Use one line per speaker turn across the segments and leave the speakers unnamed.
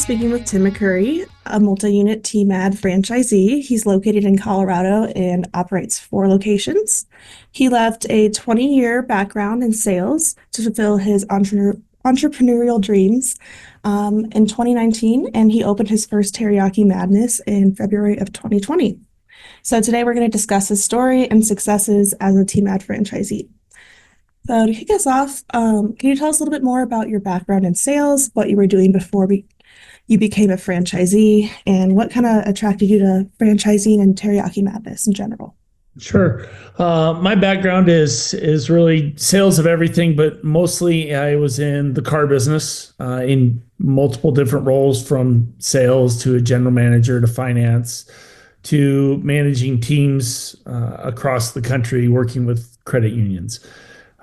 speaking with Tim McCurry, a multi-unit TMAD franchisee. He's located in Colorado and operates 4 locations. He left a 20-year background in sales to fulfill his entrepreneurial dreams in 2019, and he opened his first Teriyaki Madness in February of 2020. So today we're going to discuss his story and successes as a TMAD franchisee. So to kick us off, can you tell us a little bit more about your background in sales, what you were doing before you became a franchisee, and what kind of attracted you to franchising and Teriyaki Madness in general?
Sure. My background is really sales of everything, but mostly I was in the car business in multiple different roles, from sales to a general manager to finance to managing teams across the country, working with credit unions.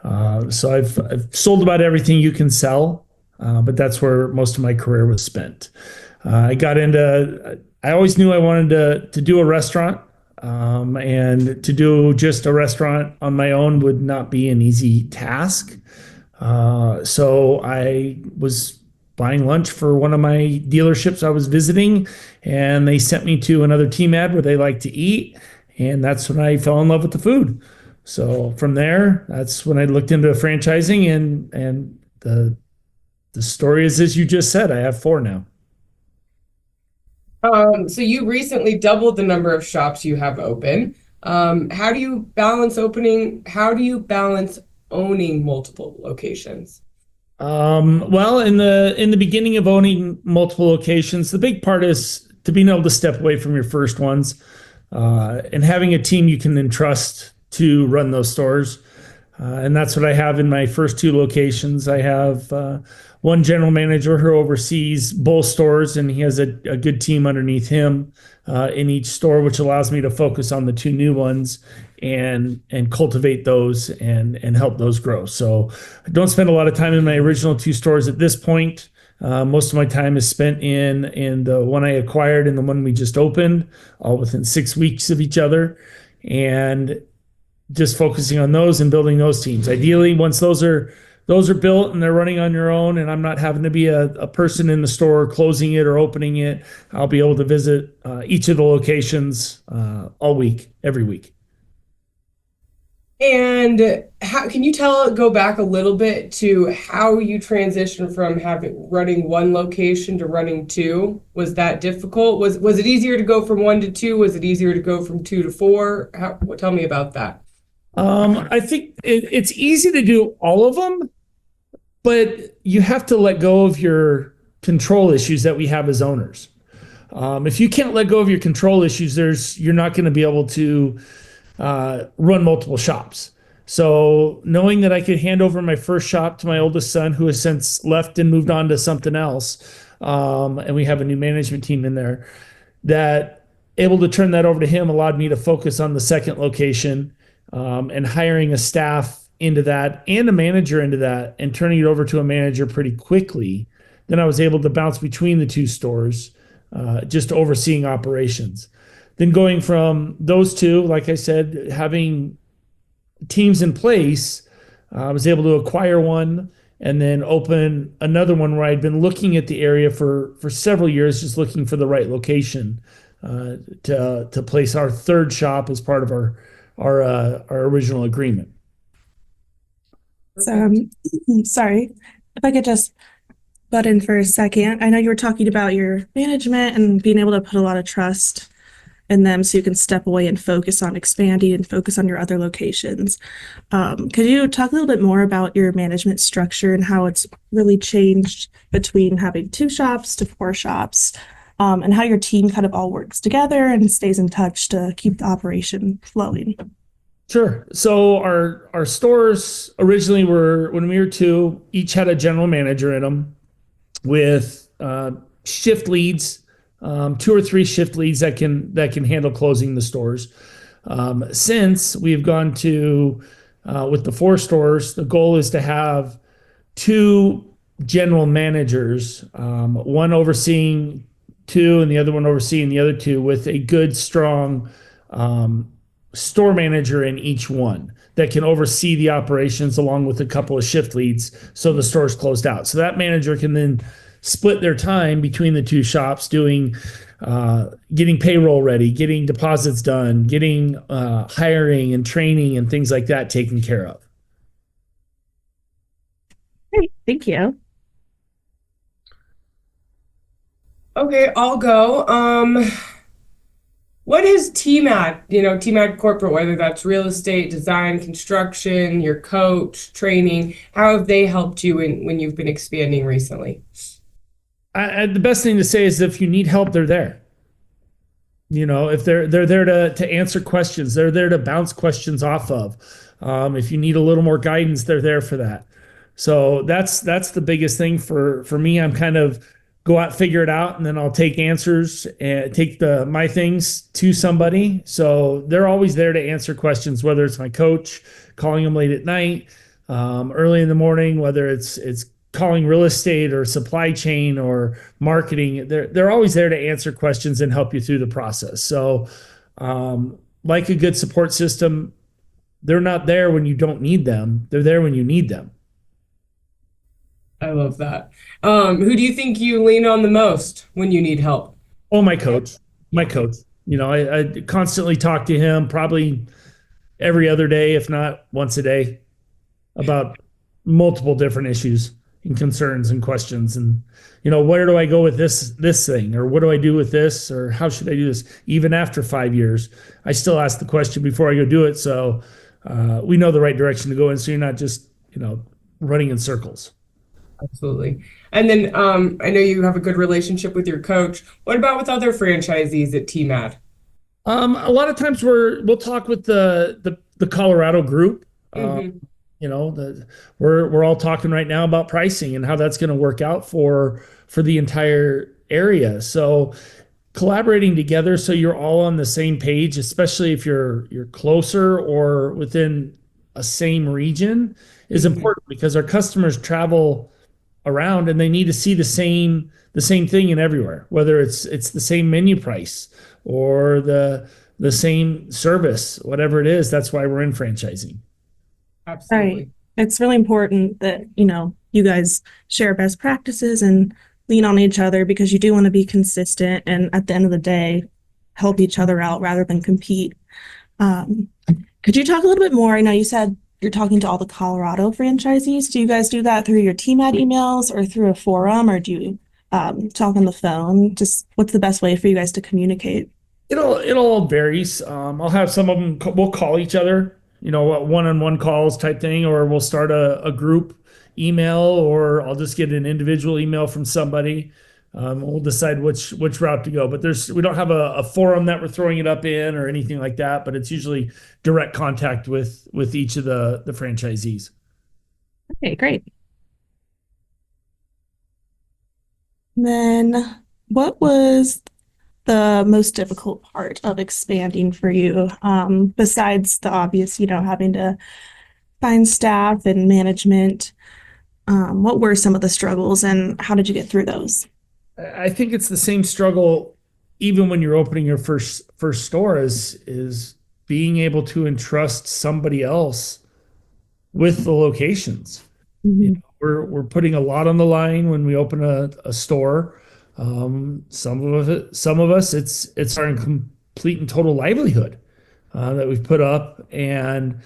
So I've sold about everything you can sell, but that's where most of my career was spent. I always knew I wanted to do a restaurant, and to do just a restaurant on my own would not be an easy task. So I was buying lunch for one of my dealerships I was visiting, and they sent me to another TMAD where they like to eat, and that's when I fell in love with the food. So from there, that's when I looked into franchising, and the story is as you just said. I have 4 now.
So you recently doubled the number of shops you have open. How do you balance owning multiple locations?
Well, in the beginning of owning multiple locations, the big part is to being able to step away from your first ones, and having a team you can entrust to run those stores. And that's what I have in my first 2 locations. I have one general manager who oversees both stores, and he has a good team underneath him in each store, which allows me to focus on the 2 new ones and cultivate those and help those grow. So I don't spend a lot of time in my original 2 stores at this point. Most of my time is spent in the one I acquired and the one we just opened, all within 6 weeks of each other, and just focusing on those and building those teams. Ideally, once those are built and they're running on your own, and I'm not having to be a person in the store closing it or opening it, I'll be able to visit each of the locations all week, every week.
And how can you go back a little bit to how you transitioned from running 1 location to running 2? Was that difficult? Was it easier to go from 1 to 2? Was it easier to go from 2 to 4? Tell me about that.
I think it's easy to do all of them, but you have to let go of your control issues that we have as owners. If you can't let go of your control issues, you're not going to be able to run multiple shops. So knowing that I could hand over my first shop to my oldest son, who has since left and moved on to something else, and we have a new management team in there, that able to turn that over to him allowed me to focus on the second location, and hiring a staff into that and a manager into that, and turning it over to a manager pretty quickly. Then I was able to bounce between the 2 stores, just overseeing operations. Then going from those 2, like I said, having teams in place, I was able to acquire one and then open another one where I'd been looking at the area for several years, just looking for the right location to place our 3rd shop as part of our original agreement.
So, sorry, if I could just butt in for a second. I know you were talking about your management and being able to put a lot of trust in them so you can step away and focus on expanding and focus on your other locations. Could you talk a little bit more about your management structure and how it's really changed between having 2 shops to 4 shops, and how your team kind of all works together and stays in touch to keep the operation flowing?
Sure. So our stores originally when we were 2, each had a general manager in them with shift leads, 2 or 3 shift leads that can handle closing the stores. Since we've gone to with the 4 stores, the goal is to have 2 general managers, one overseeing 2 and the other one overseeing the other 2, with a good, strong store manager in each one that can oversee the operations along with a couple of shift leads so the store's closed out. So that manager can then split their time between the two shops doing getting payroll ready, getting deposits done, getting hiring and training and things like that taken care of.
Great, thank you.
Okay, I'll go. What is TMAD, TMAD corporate, whether that's real estate, design, construction, your coach, training, how have they helped you when you've been expanding recently?
The best thing to say is if you need help, they're there. If they're there to answer questions, they're there to bounce questions off of. If you need a little more guidance, they're there for that. So that's the biggest thing for me. I'm kind of go out, figure it out, and then I'll take answers and take my things to somebody. So they're always there to answer questions, whether it's my coach calling them late at night, early in the morning, whether it's calling real estate or supply chain or marketing. They're always there to answer questions and help you through the process. So like a good support system, they're not there when you don't need them. They're there when you need them.
I love that. Who do you think you lean on the most when you need help?
Oh, my coach. I constantly talk to him probably every other day, if not once a day, about multiple different issues and concerns and questions. And, where do I go with this thing? Or what do I do with this? Or how should I do this? Even after 5 years, I still ask the question before I go do it. So we know the right direction to go in. So you're not just, running in circles.
Absolutely. And then I know you have a good relationship with your coach. What about with other franchisees at TMAD?
A lot of times we'll talk with the Colorado group. Mm-hmm. We're all talking right now about pricing and how that's going to work out for the entire area. So collaborating together so you're all on the same page, especially if you're closer or within a same region, is important because our customers travel around and they need to see the same thing in everywhere, whether it's the same menu price or the same service, whatever it is. That's why we're in franchising.
Absolutely.
Right. It's really important that, you guys share best practices and lean on each other because you do want to be consistent and at the end of the day, help each other out rather than compete. Could you talk a little bit more? I know you said you're talking to all the Colorado franchisees. Do you guys do that through your TMAD emails or through a forum, or do you talk on the phone? Just what's the best way for you guys to communicate?
It all varies. I'll have some of them, we'll call each other, one-on-one calls type thing, or we'll start a group email, or I'll just get an individual email from somebody. We'll decide which route to go. But we don't have a forum that we're throwing it up in or anything like that. But it's usually direct contact with each of the franchisees.
Okay, great. And then what was the most difficult part of expanding for you, besides the obvious, having to find staff and management? What were some of the struggles and how did you get through those?
I think it's the same struggle even when you're opening your first store is being able to entrust somebody else with the locations.
Mm-hmm.
We're putting a lot on the line when we open a store. Some of us it's our complete and total livelihood that we've put up, and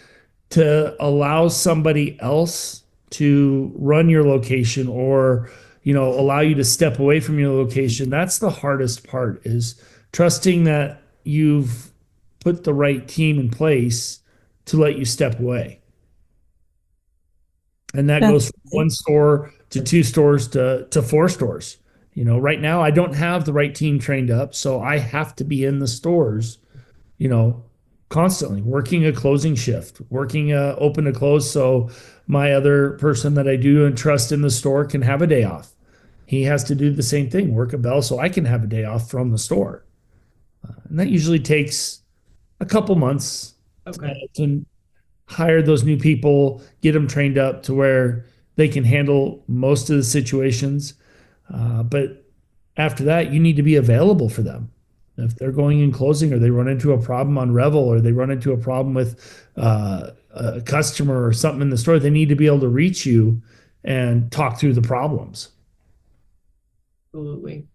to allow somebody else to run your location or allow you to step away from your location. That's the hardest part, is trusting that you've put the right team in place to let you step away. And that goes from one store to two stores to four stores. Right now I don't have the right team trained up, so I have to be in the stores, constantly working a closing shift, working open to close. So my other person that I do and trust in the store can have a day off. He has to do the same thing, work a bell so I can have a day off from the store. And that usually takes a couple months to hire those new people, get them trained up to where they can handle most of the situations. But after that, you need to be available for them. If they're going in closing, or they run into a problem on Revel, or they run into a problem with a customer or something in the store, they need to be able to reach you and talk through the problems.
Absolutely.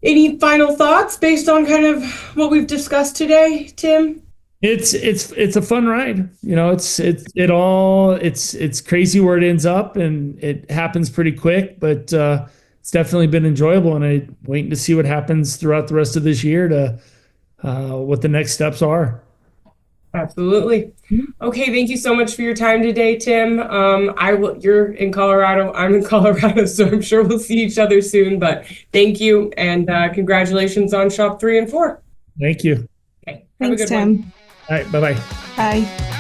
Any final thoughts based on kind of what we've discussed today, Tim?
It's a fun ride. It's crazy where it ends up, and it happens pretty quick, but it's definitely been enjoyable, and I'm waiting to see what happens throughout the rest of this year to what the next steps are.
Absolutely. Okay, thank you so much for your time today, Tim. You're in Colorado, I'm in Colorado, so I'm sure we'll see each other soon, but thank you, and congratulations on Shop 3 and 4.
Thank you.
Okay, have a
Thanks,
good
Tim.
one.
All right, bye-bye.
Bye.